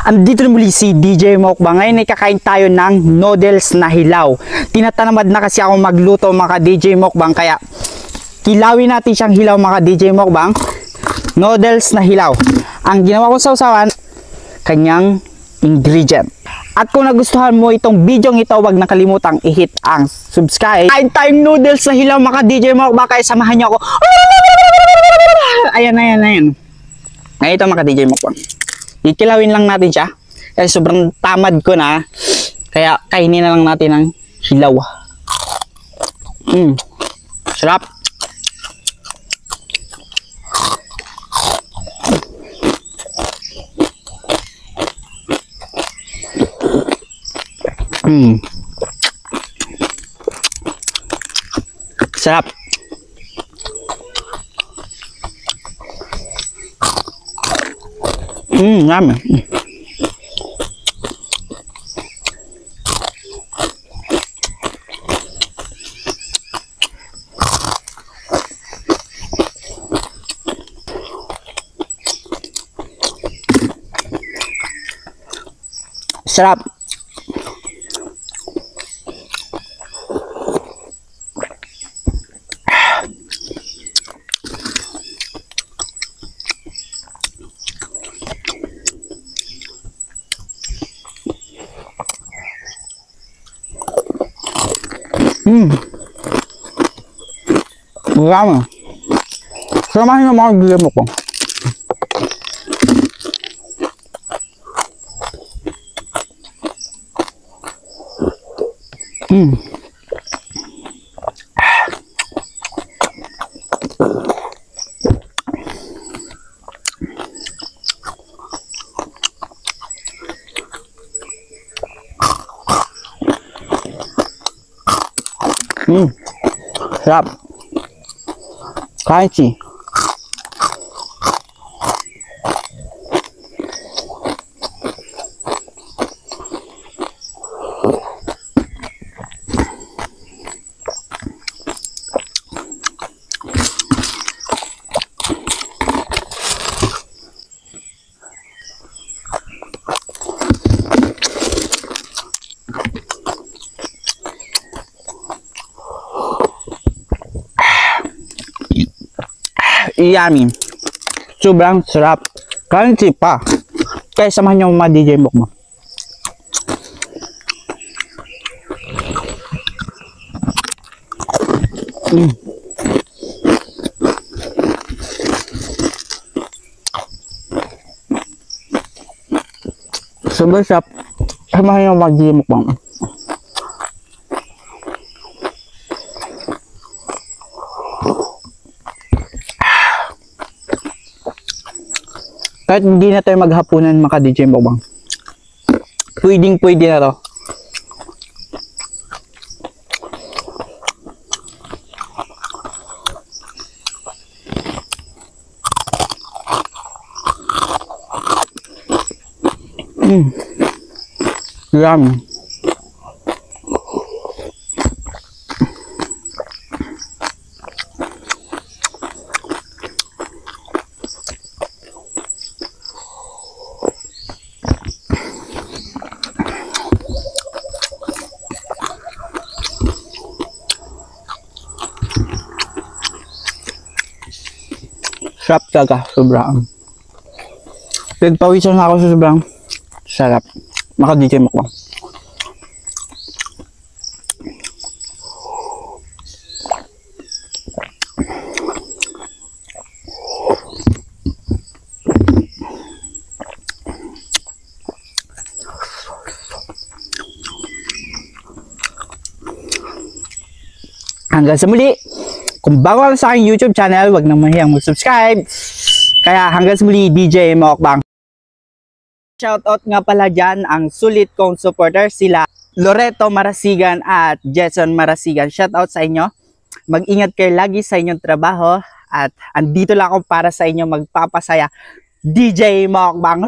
Andito na muli si DJ Mukbang. Ngayon ay kakain tayo ng noodles na hilaw. Tinatanamad na kasi ako magluto mga DJ Mukbang, kaya kilawin natin siyang hilaw mga DJ Mukbang. Noodles na hilaw. Ang ginawa ko sa usawan, kanyang ingredient. At kung nagustuhan mo itong video ito, huwag nakalimutang i-hit ang subscribe. Kain tayong noodles na hilaw mga DJ Mukbang, kaya samahan niyo ako. Ayan. Ngayon ito mga DJ Mukbang. Kikilawin lang natin siya kasi sobrang tamad ko na, kaya kainin na lang natin ang hilaw. Sarap. Sarap. Yummy. Sarap. Marami. Samahin niyo mga DJ Mukbang. Sarap. Crunchy. Yummy. Sobrang sarap. Crunchy pa. Kaya samahan niyo mga DJ Mukbang. Sobrang sarap. Samahan niyo mga DJ Mukbang. Kahit hindi na tayo maghapunan mga DJ Mukbang, pwede na to. Yummy. Sarap talaga, sobrang. Nagpawisan na ako sa sobrang sarap. Mga DJ Mukbang. Hanggang sa muli. Kung bago ka sa aking YouTube channel, huwag nang mahiyang mag-subscribe. Kaya hanggang sa muli, DJ Mukbang. Shoutout nga pala dyan ang sulit kong supporter, sila Loreto Marasigan at Jason Marasigan. Shoutout sa inyo. Mag-ingat kayo lagi sa inyong trabaho. At andito lang ako para sa inyo magpapasaya. DJ Mukbang.